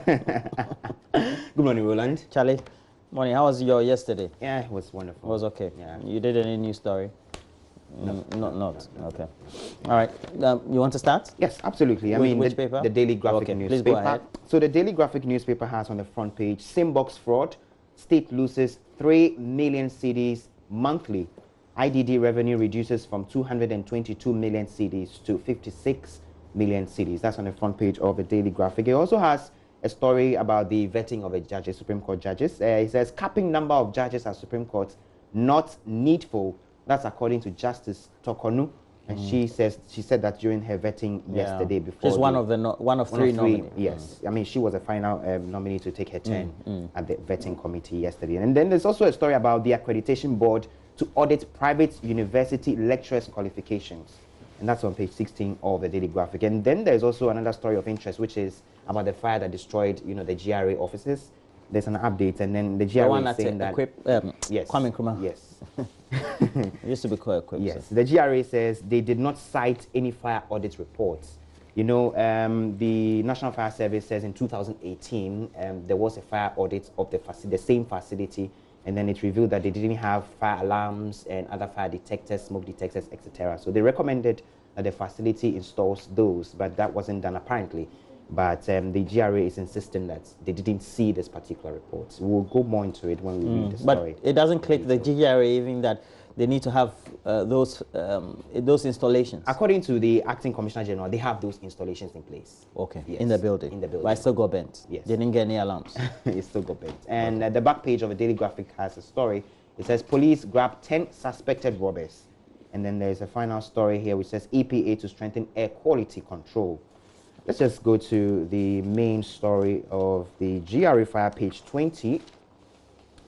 Good morning, Roland. Charlie, morning. How was your yesterday? Yeah, it was wonderful. It was okay. Yeah. You did any new story? No. Okay. All right. You want to start? Yes, absolutely. Which paper? The Daily Graphic newspaper. Please go ahead. So the Daily Graphic newspaper has on the front page, Simbox fraud, state loses 3 million cedis monthly. IDD revenue reduces from 222 million cedis to 56 million cedis. That's on the front page of the Daily Graphic. It also has a story about the vetting of Supreme Court judges. It says capping number of judges at Supreme Court not needful. That's according to Justice Tokonu, and she said that during her vetting yesterday. Before she's one of three nominees. Yes, I mean she was a final nominee to take her turn at the vetting committee yesterday. And then there's also a story about the accreditation board to audit private university lecturers' qualifications. And that's on page 16 of the Daily Graphic. And then there's also another story of interest, which is about the fire that destroyed, the GRA offices. There's an update, and then the GRA is saying that... yes. Kwame Nkrumah. Yes. It used to be called Equip. Yes. So. The GRA says they did not cite any fire audit reports. The National Fire Service says in 2018, there was a fire audit of the same facility, and then it revealed that they didn't have fire alarms and other fire detectors, smoke detectors, etc. So they recommended that the facility installs those, but that wasn't done apparently. But the GRA is insisting that they didn't see this particular report. We'll go more into it when we read the story. But it doesn't click the GRA even that they need to have those installations. According to the Acting Commissioner General, they have those installations in place. Okay, yes. in the building. In the building. But it still got bent. Yes. They didn't get any alarms. It still got bent. And the back page of the Daily Graphic has a story. It says police grab 10 suspected robbers. And then there's a final story here which says EPA to strengthen air quality control. Let's just go to the main story of the GRA fire, page 20.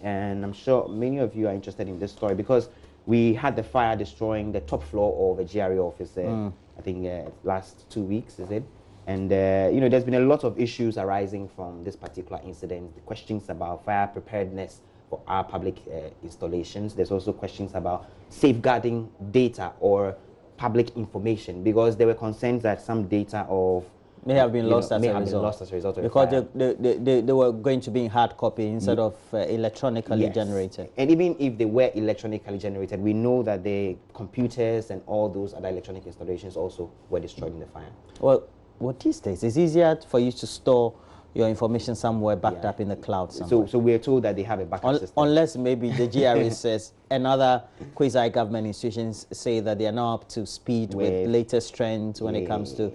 And I'm sure many of you are interested in this story because we had the fire destroying the top floor of a GRA office, I think last 2 weeks, is it? And, there's been a lot of issues arising from this particular incident. The questions about fire preparedness for our public installations. There's also questions about safeguarding data or public information because there were concerns that some data of may have been lost as a result of because they were going to be in hard copy instead of electronically generated. And even if they were electronically generated, we know that the computers and all those other electronic installations also were destroyed in the fire. Well, these days it's easier for you to store your information somewhere backed up in the cloud somewhere. So we're told that they have a backup system. Unless maybe the GRA says and other quasi-government institutions say that they are now up to speed with latest trends when it comes to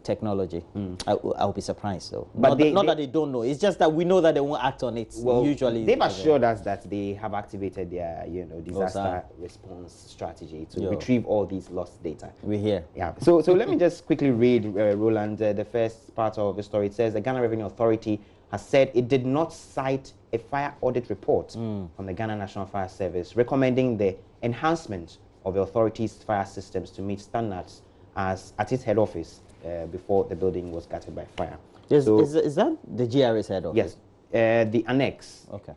technology. I'll be surprised though. But not that they don't know. It's just that we know that they won't act on it. Well, usually they've assured us that they have activated their disaster response strategy to retrieve all these lost data. We're here. Yeah. So let me just quickly read, Roland, the first part of the story. It says the Ghana Revenue Authority has said it did not cite a fire audit report from the Ghana National Fire Service recommending the enhancement of the authority's fire systems to meet standards as at its head office before the building was gutted by fire. Is that the GRA's head office? Yes, the annex. Okay.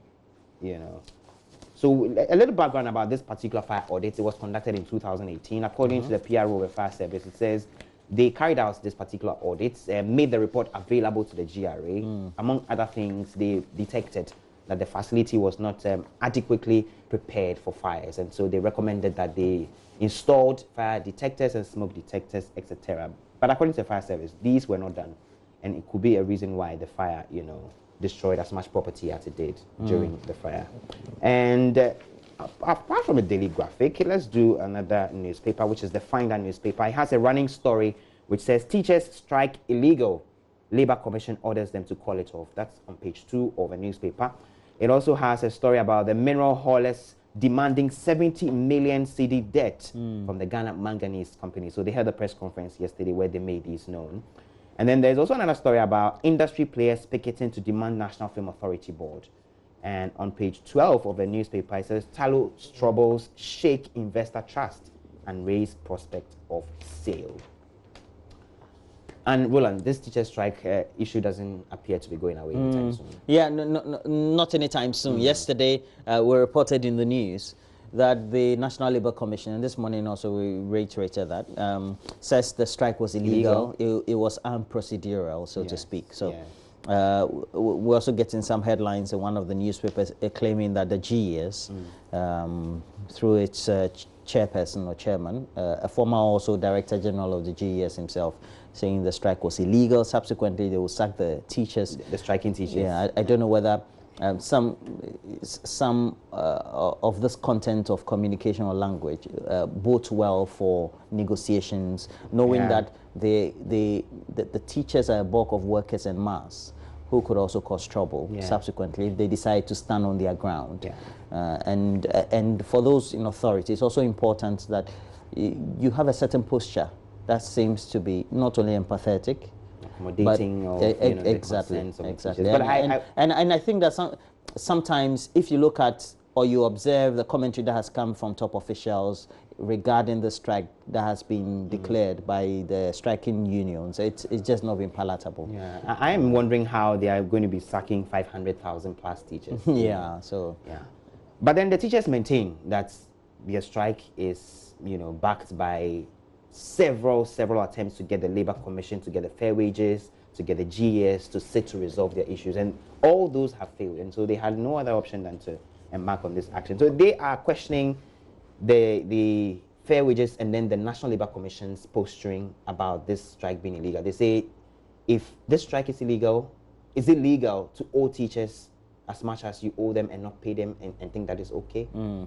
So a little background about this particular fire audit. It was conducted in 2018. According to the PRO of the fire service, it says they carried out this particular audit, made the report available to the GRA. Among other things, they detected that the facility was not adequately prepared for fires, and so they recommended that they installed fire detectors and smoke detectors, etc. But according to the fire service, these were not done, and it could be a reason why the fire, destroyed as much property as it did during the fire. And apart from the Daily Graphic, let's do another newspaper, which is the Finder newspaper. It has a running story which says teachers strike illegal. Labour Commission orders them to call it off. That's on page 2 of a newspaper. It also has a story about the mineral haulers demanding 70 million CD debt from the Ghana Manganese Company. So they held a press conference yesterday where they made these known. And then there's also another story about industry players picketing to demand National Film Authority Board. And on page 12 of the newspaper, it says Talo troubles shake investor trust and raise prospect of sale. And Roland, this teacher strike issue doesn't appear to be going away anytime soon. Yeah, no, not anytime soon. Yesterday, we reported in the news that the National Labour Commission, and this morning also we reiterated that, says the strike was illegal. It was unprocedural, so to speak. So we're also getting some headlines in one of the newspapers claiming that the GES, through its chairperson or chairman, a former also director general of the GES himself, saying the strike was illegal. Subsequently, they will sack the teachers. The striking teachers. Yeah, I don't know whether some of this content of communication or language bodes well for negotiations, knowing that the teachers are a bulk of workers en masse who could also cause trouble subsequently if they decide to stand on their ground. And for those in authority, it's also important that you have a certain posture that seems to be not only empathetic, accommodating, or exactly. But I think that sometimes if you look at or you observe the commentary that has come from top officials regarding the strike that has been declared by the striking unions, it's just not been palatable. Yeah, I am wondering how they are going to be sacking 500,000 plus teachers. But then the teachers maintain that their strike is, backed by several attempts to get the Labour Commission to get the fair wages, to get the GES to sit to resolve their issues, and all those have failed, and so they had no other option than to embark on this action. So they are questioning the fair wages and then the National Labour Commission's posturing about this strike being illegal. They say, if this strike is illegal, is it legal to owe teachers as much as you owe them and not pay them and think that is okay?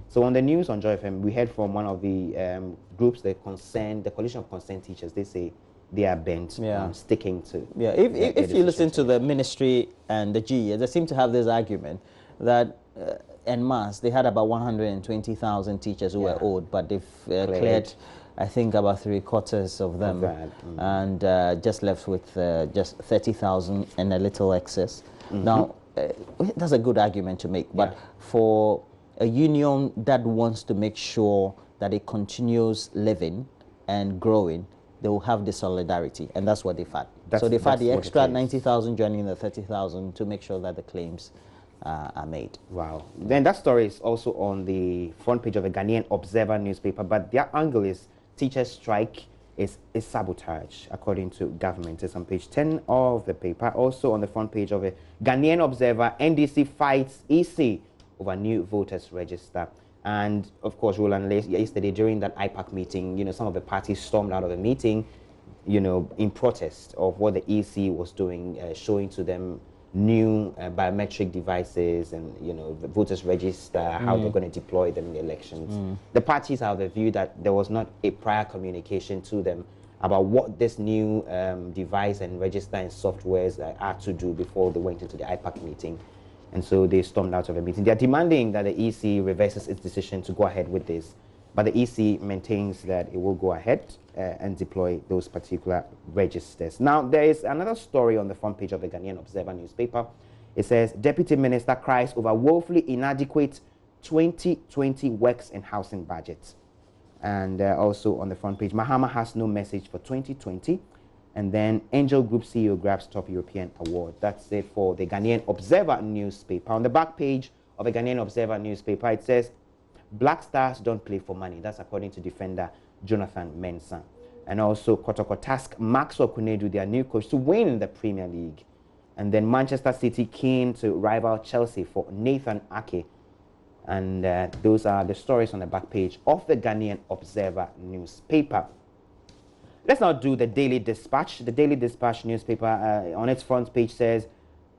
So on the news on Joy FM, we heard from one of the groups, the Coalition of Concerned Teachers. They say they are bent on sticking to. If you listen to the ministry and the GE, they seem to have this argument that en masse, they had about 120,000 teachers who were owed, but they've cleared, I think, about 3/4 of them, and just left with just 30,000 and a little excess. Now, that's a good argument to make, but for a union that wants to make sure that it continues living and growing, they will have the solidarity, and that's what they've had. So they've had the extra 90,000 joining the 30,000 to make sure that the claims are made. Wow. Then that story is also on the front page of a Ghanaian Observer newspaper, but their angle is teachers' strike is sabotage, according to government. It's on page 10 of the paper. Also on the front page of a Ghanaian Observer, NDC fights EC over new voters register. And of course, Roland, yesterday during that IPAC meeting, some of the parties stormed out of the meeting, in protest of what the EC was doing, showing to them new biometric devices and, the voters register, how they're going to deploy them in the elections. The parties are of the view that there was not a prior communication to them about what this new device and register and softwares are to do before they went into the IPAC meeting. And so they stormed out of the meeting. They're demanding that the EC reverses its decision to go ahead with this. But the EC maintains that it will go ahead and deploy those particular registers. Now, there is another story on the front page of the Ghanaian Observer newspaper. It says, Deputy Minister cries over woefully inadequate 2020 works and housing budget. And also on the front page, Mahama has no message for 2020. And then Angel Group CEO grabs top European award. That's it for the Ghanaian Observer newspaper. On the back page of the Ghanaian Observer newspaper, it says, Black Stars don't play for money. That's according to defender Jonathan Mensah. And also Kotoko task Maxwell Kunedu, their new coach, to win the Premier League. And then Manchester City keen to rival Chelsea for Nathan Ake. And those are the stories on the back page of the Ghanaian Observer newspaper. Let's now do the Daily Dispatch. The Daily Dispatch newspaper on its front page says,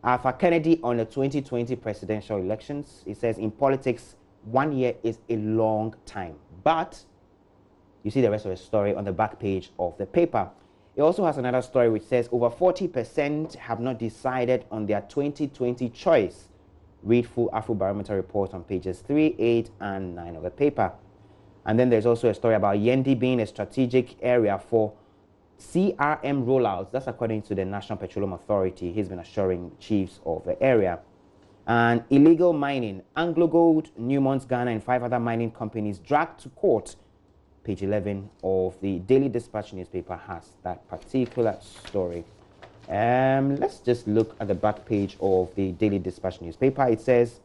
Arthur Kennedy on the 2020 presidential elections. It says, in politics, 1 year is a long time. But you see the rest of the story on the back page of the paper. It also has another story which says over 40% have not decided on their 2020 choice. Read full Afrobarometer report on pages 3, 8, and 9 of the paper. And then there's also a story about Yendi being a strategic area for CRM rollouts. That's according to the National Petroleum Authority. He's been assuring chiefs of the area. And illegal mining, AngloGold, Newmont Ghana, and 5 other mining companies dragged to court. Page 11 of the Daily Dispatch newspaper has that particular story. Let's just look at the back page of the Daily Dispatch newspaper. It says,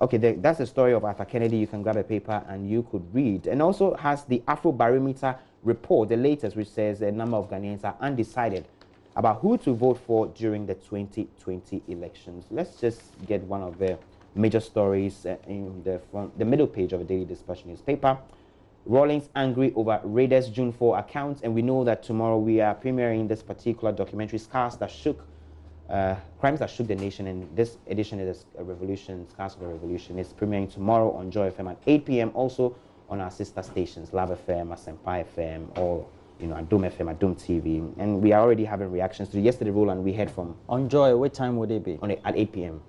okay, that's the story of Arthur Kennedy. You can grab a paper and you could read. And also has the Afrobarometer report, the latest, which says a number of Ghanaians are undecided about who to vote for during the 2020 elections. Let's just get one of the major stories in the middle page of the Daily Dispatch newspaper. Rawlings angry over Raiders June 4 accounts, and we know that tomorrow we are premiering this particular documentary, Crimes That Shook the Nation, and this edition is a Revolution, Scars of the Revolution. It's premiering tomorrow on Joy FM at 8 p.m. Also on our sister stations, Love FM, Asempa FM, or Adom FM, Adom TV, and we are already having reactions to yesterday, Roland. We heard from on Joy. What time would it be? At 8 p.m.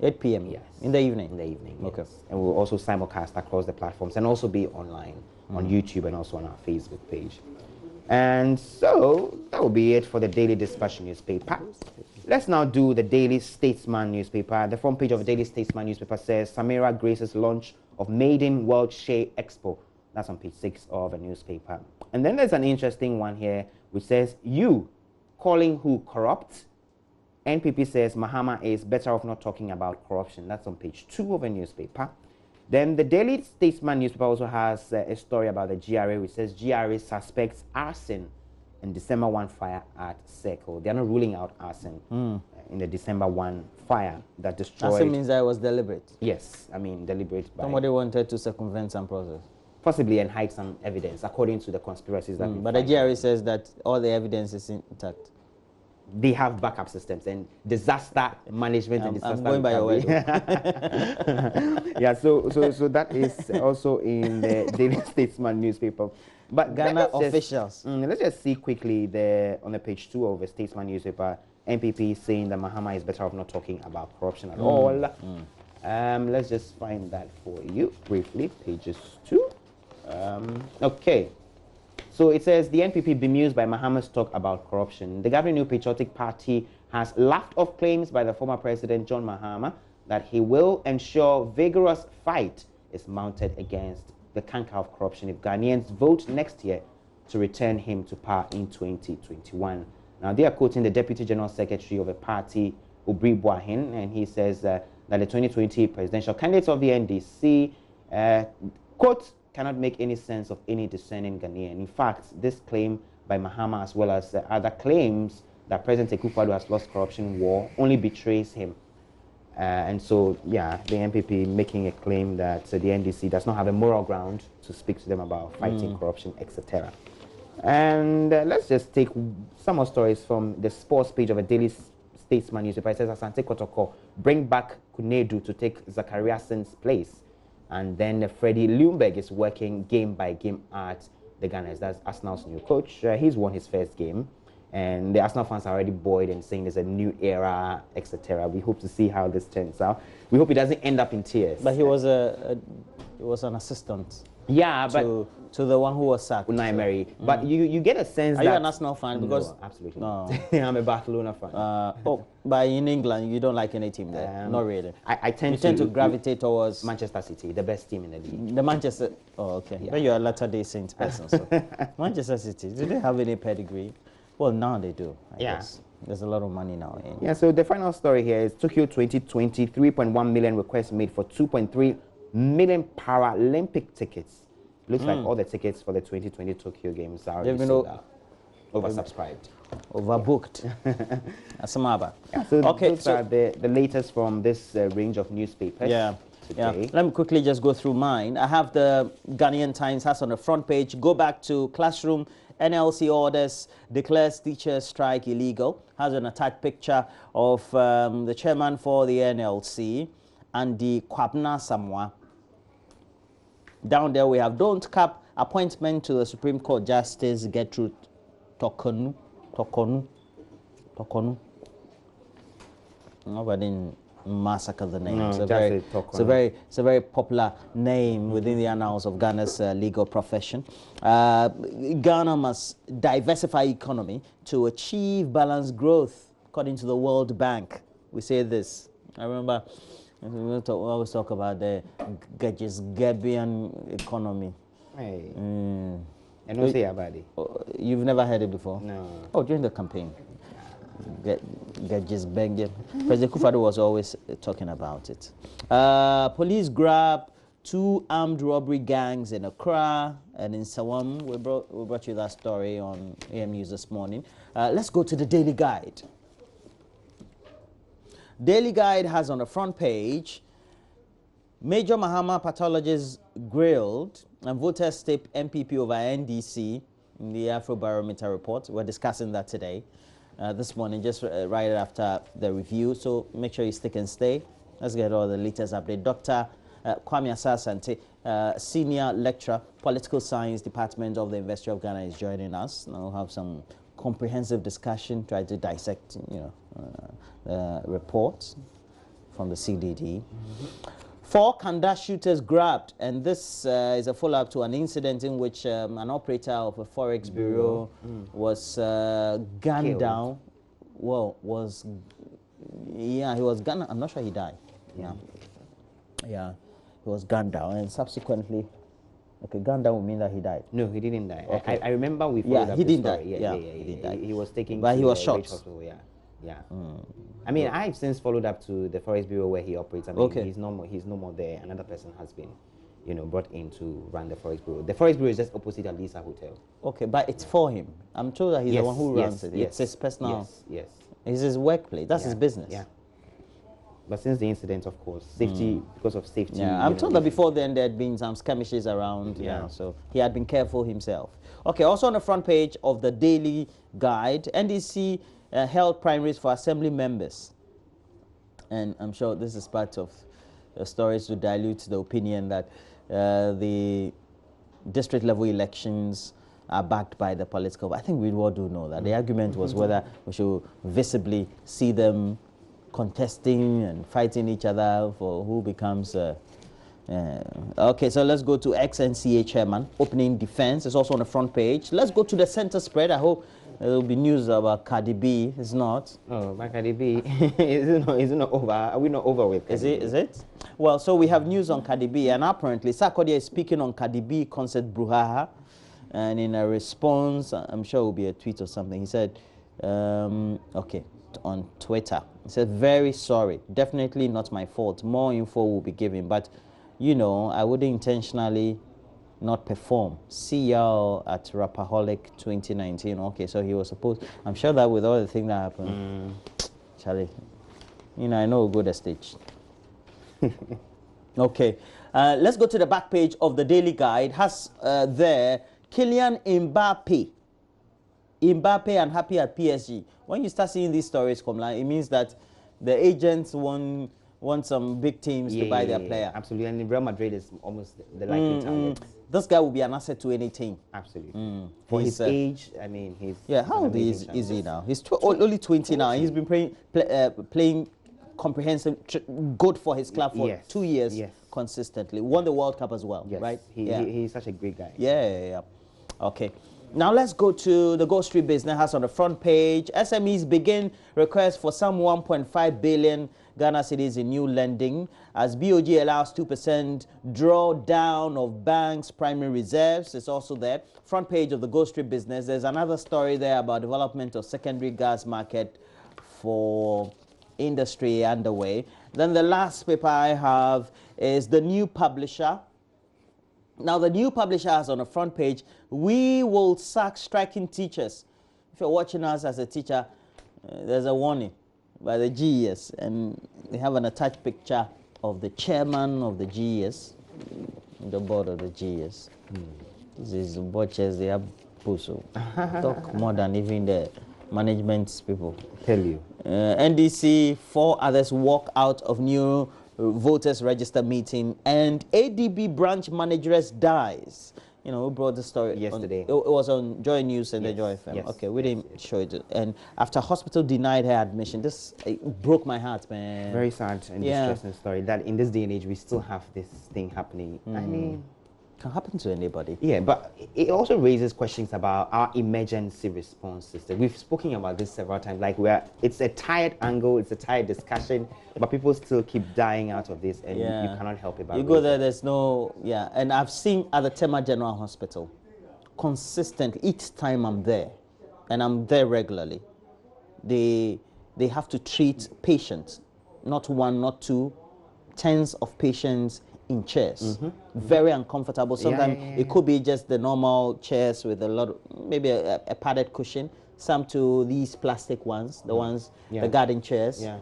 8 p.m. Yes. In the evening. In the evening. Okay. Yes. And we'll also simulcast across the platforms and also be online on YouTube and also on our Facebook page. And so that will be it for the Daily Dispatch newspaper. Let's now do the Daily Statesman newspaper. The front page of the Daily Statesman newspaper says Samira graces launch of Maiden World Shea Expo. That's on page 6 of the newspaper. And then there's an interesting one here which says, you calling who corrupt? NPP says Mahama is better off not talking about corruption. That's on page 2 of a newspaper. Then the Daily Statesman newspaper also has a story about the GRA, which says GRA suspects arson in December 1 fire at Circle. They are not ruling out arson in the December 1 fire that destroyed. Arson means that it was deliberate. Yes, I mean deliberate. Somebody wanted to circumvent some process. Possibly and hide some evidence, according to the conspiracies that. But the GRA says that all the evidence is intact. They have backup systems and disaster management and disaster. I'm going by your word. Yeah, so that is also in the Daily Statesman newspaper. But Ghana officials. Let's just see quickly on the page 2 of the Statesman newspaper, NPP saying that Mahama is better off not talking about corruption at all. Let's just find that for you briefly, pages 2. Okay. So it says, the NPP bemused by Mahama's talk about corruption. The governing New Patriotic Party has laughed off claims by the former president, John Mahama, that he will ensure vigorous fight is mounted against the canker of corruption if Ghanaians vote next year to return him to power in 2021. Now, they are quoting the Deputy General Secretary of the party, Obri Boahin, and he says that the 2020 presidential candidates of the NDC, quote, cannot make any sense of any discerning Ghanaian. In fact, this claim by Mahama, as well as other claims that President Akufo-Addo has lost corruption war, only betrays him. And so, yeah, the NPP making a claim that the NDC does not have a moral ground to speak to them about fighting corruption, etc. And let's just take some more stories from the sports page of a Daily Statesman newspaper. It says Asante Kotoko bring back Kunedu to take Zachariason's place. And then Freddie Ljungberg is working game by game at the Gunners. That's Arsenal's new coach. He's won his first game. And the Arsenal fans are already buoyed and saying there's a new era, etc. We hope to see how this turns out. We hope it doesn't end up in tears. But he was an assistant. Yeah, but to the one who was sacked. Unai Emery. But you get a sense that... Are you an Arsenal fan? Because no, absolutely no. I'm a Barcelona fan. But in England, you don't like any team there? Not really. I tend to gravitate towards... Manchester City, the best team in the league. The Manchester... Oh, okay. Yeah. But you're a Latter-day Saints person, so... Manchester City, do they have any pedigree? Well, now they do, I guess. There's a lot of money now. Yeah, so the final story here is Tokyo 2020, 3.1 million requests made for 2.3 million Paralympic tickets. Looks like all the tickets for the 2020 Tokyo Games are already sold out. Oversubscribed. Overbooked. Asamaba. Yeah, so those are the latest from this range of newspapers. Yeah. Let me quickly just go through mine. I have the Ghanaian Times has on the front page. Go back to classroom. NLC orders declares teachers strike illegal. Has an attached picture of the chairman for the NLC and the Kwabna Samoa. Down there we have don't cap appointment to the Supreme Court Justice Gertrude Tokonu. Nobody massacre the name. No, it's a very popular name within the annals of Ghana's legal profession. Ghana must diversify economy to achieve balanced growth, according to the World Bank. We say this. I remember we always talk about the Gabian economy. Hey. I don't say about it. You've never heard it before? No. Oh, during the campaign. President Akufo-Addo was always talking about it. Police grab 2 armed robbery gangs in Accra and in Sawam. We brought you that story on AM News this morning. Let's go to the Daily Guide. Daily Guide has on the front page, Major Mahama pathologists grilled and voters tip MPP over NDC in the Afrobarometer report. We're discussing that today, this morning, just right after the review. So make sure you stick and stay. Let's get all the latest update. Dr. Kwame Asasante, Senior Lecturer, Political Science Department of the University of Ghana, is joining us. Now we'll have some comprehensive discussion, try to dissect, the report from the CDD. 4 Kanda shooters grabbed, and this is a follow-up to an incident in which an operator of a forex bureau was gunned down. Well, he was gunned. I'm not sure he died. Yeah, he was gunned down, and subsequently, okay, gunned down would mean that he died. No, he didn't die. Okay. I remember we followed up he the didn't story. die. Yeah, He didn't die. He was taken, but to he was the shot. Rich Hospital. Yeah. I mean, I've since followed up to the Forest Bureau where he operates. I mean, he's no more there. Another person has been, brought in to run the Forest Bureau. The Forest Bureau is just opposite Alisa Hotel. Okay, but it's for him. I'm told that he's the one who runs it. It's his personal. Yes. It's his workplace. That's his business. Yeah. But since the incident, of course, safety, because of safety. Yeah, I'm told that before then there had been some skirmishes around, so he had been careful himself. Okay, also on the front page of the Daily Guide, NDC held primaries for assembly members. And I'm sure this is part of stories to dilute the opinion that the district level elections are backed by the political. I think we all do know that. The argument was whether we should visibly see them contesting and fighting each other for who becomes okay, so let's go to ex-NCA chairman opening defense. It's also on the front page. Let's go to the center spread. I hope there will be news about Cardi B. It's not. Oh, but Cardi B is it not over? Are we not over with Cardi B? Is it? Well, so we have news on Cardi B, and apparently Sarkodie is speaking on Cardi B concert Bruhaha, and in a response, I'm sure it will be a tweet or something. He said, okay, on Twitter. He said, very sorry, definitely not my fault. More info will be given, but I wouldn't intentionally not perform. See y'all at Rapaholic 2019. Okay, so he was supposed, I'm sure that with all the things that happened, Charlie, I know we'll go the stage. Okay, let's go to the back page of the Daily Guide. Has there Kylian Mbappe unhappy at PSG. When you start seeing these stories come along, it means that the agents want some big teams to buy their player. Absolutely, and Real Madrid is almost the likely target. This guy will be an asset to any team. Absolutely. For his age, I mean, he's... Yeah, how old is he now? He's only 20 now. He's been playing comprehensive, good for his club for 2 years consistently. Won the World Cup as well, right? He's such a great guy. Yeah. Okay. Now let's go to the Gold Street Business House on the front page. SMEs begin requests for some 1.5 billion Ghana cedis in new lending as BOG allows 2% drawdown of banks' primary reserves. It's also there. Front page of the Gold Street Business. There's another story there about development of secondary gas market for industry underway. Then the last paper I have is the New Publisher. Now, the New Publisher has on the front page, we will sack striking teachers. If you're watching us as a teacher, there's a warning by the GES, and they have an attached picture of the chairman of the GES, the board of the GES. This is butchers, they have puso. Talk more than even the management people. Tell you. NDC, 4 others walk out of new voters register meeting, and ADB branch manageress dies. We brought the story yesterday. It was on JoyNews and the Joy FM. Yes, okay, we didn't show it. And after hospital denied her admission, it broke my heart, man. Very sad and distressing story that in this day and age we still have this thing happening. I mean, can happen to anybody. Yeah, but it also raises questions about our emergency response system. We've spoken about this several times. Like, it's a tired angle, it's a tired discussion, but people still keep dying out of this, and you cannot help it. You go there, there's no, and I've seen at the Tema General Hospital, consistently, each time I'm there, and I'm there regularly, they have to treat patients, not one, not two, tens of patients in chairs, very uncomfortable. Sometimes it could be just the normal chairs with a lot of, maybe a padded cushion. Some to these plastic ones, the ones, the garden chairs. Yeah.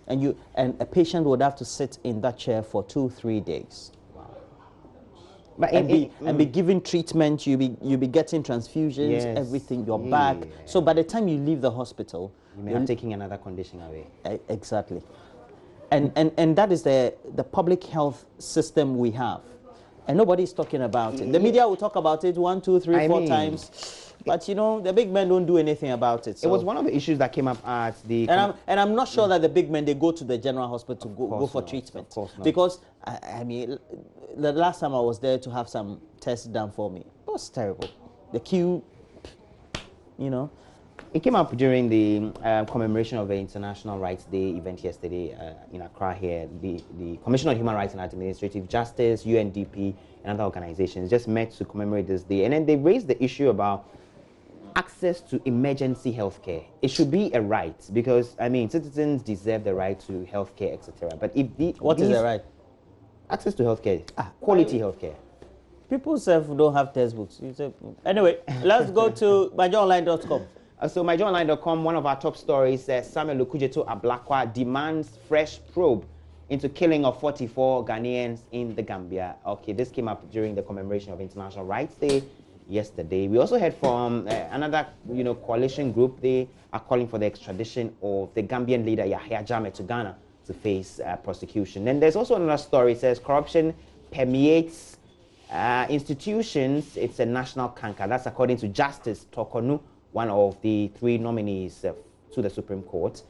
And a patient would have to sit in that chair for 2-3 days. But and be given treatment. You be getting transfusions, everything, your back. So by the time you leave the hospital, you may have taken another condition away. Exactly. And that is the public health system we have. And nobody's talking about it. The media will talk about it 1, 2, 3, 4 times. But you know, the big men don't do anything about it. So. It was one of the issues that came up at the... And I'm not sure that the big men, they go to the general hospital to go for treatment. Of course not. Because, I mean, the last time I was there to have some tests done for me, it was terrible. The queue, you know. It came up during the commemoration of the International Rights Day event yesterday in Accra here. The Commission on Human Rights and Administrative Justice, UNDP, and other organizations just met to commemorate this day. And then they raised the issue about access to emergency health care. It should be a right because, I mean, citizens deserve the right to health care, etc. But if what is the right? Access to health care, quality health care. People don't have textbooks. Anyway, let's go to myjoyonline.com. So myjoyonline.com, one of our top stories says Samuel Okujeto Ablakwa demands fresh probe into killing of 44 Ghanaians in the Gambia. Okay, this came up during the commemoration of International Rights Day yesterday. We also heard from another, coalition group. They are calling for the extradition of the Gambian leader Yahya Jammeh to Ghana to face prosecution. And there's also another story. It says corruption permeates institutions. It's a national canker. That's according to Justice Tokonu, one of the 3 nominees to the Supreme Court.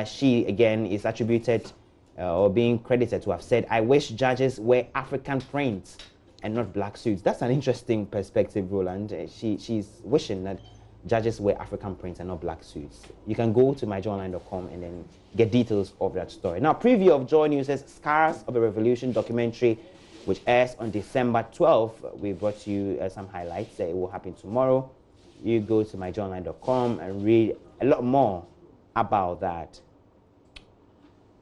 She, again, is attributed or being credited to have said, "I wish judges wear African prints and not black suits." That's an interesting perspective, Roland. She's wishing that judges wear African prints and not black suits. You can go to myjoyonline.com and then get details of that story. Now, preview of Joy News' Scars of a Revolution documentary, which airs on December 12th. We brought you some highlights. It will happen tomorrow. You go to myjoyonline.com and read a lot more about that.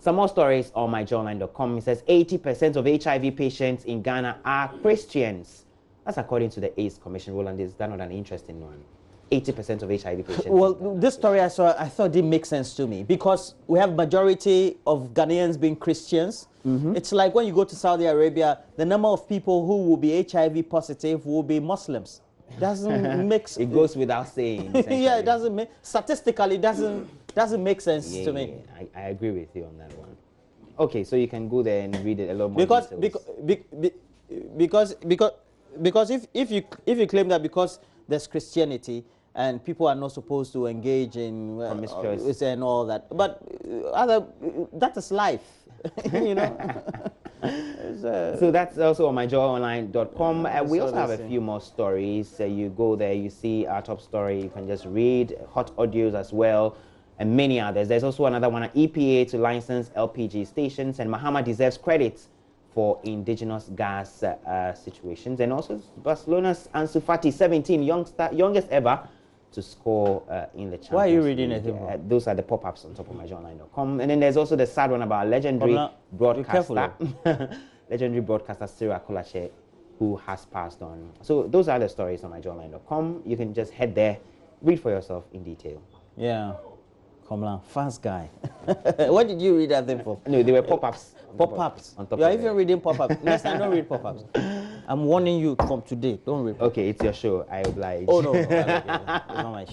Some more stories on myjoyonline.com. It says 80% of HIV patients in Ghana are Christians. That's according to the AIDS Commission. Roland, is that not an interesting one? 80% of HIV patients. Well, this story I thought didn't make sense to me because we have majority of Ghanaians being Christians. It's like when you go to Saudi Arabia, the number of people who will be HIV positive will be Muslims. Doesn't make it goes without saying. Yeah, it doesn't make statistically doesn't make sense to me. Yeah, I agree with you on that one. Okay, so you can go there and read it a lot more. Because if you claim that because there's Christianity and people are not supposed to engage in promiscuous and all that, but that is life, you know. So that's also on myjoyonline.com. We also have a few more stories. You go there, you see our top story. You can just read hot audios as well, and many others. There's also another one, EPA to license LPG stations, and Mahama deserves credit for indigenous gas situations. And also Barcelona's Ansu Fati, 17, youngest ever to score in the Champions League. Why are you reading it? Those are the pop-ups on top of myjoyonline.com. And then there's also the sad one about legendary broadcaster, legendary broadcaster Cyril Akolache, who has passed on. So those are the stories on myjoyonline.com. You can just head there, read for yourself in detail. Yeah. Komla, fast guy. What did you read that thing for? No, they were pop-ups. Pop-ups. You're even reading pop-ups. Next time, don't read pop-ups. I'm warning you from today. Don't read pop-ups. Okay, it's your show. I oblige. Oh, no. It's not my show.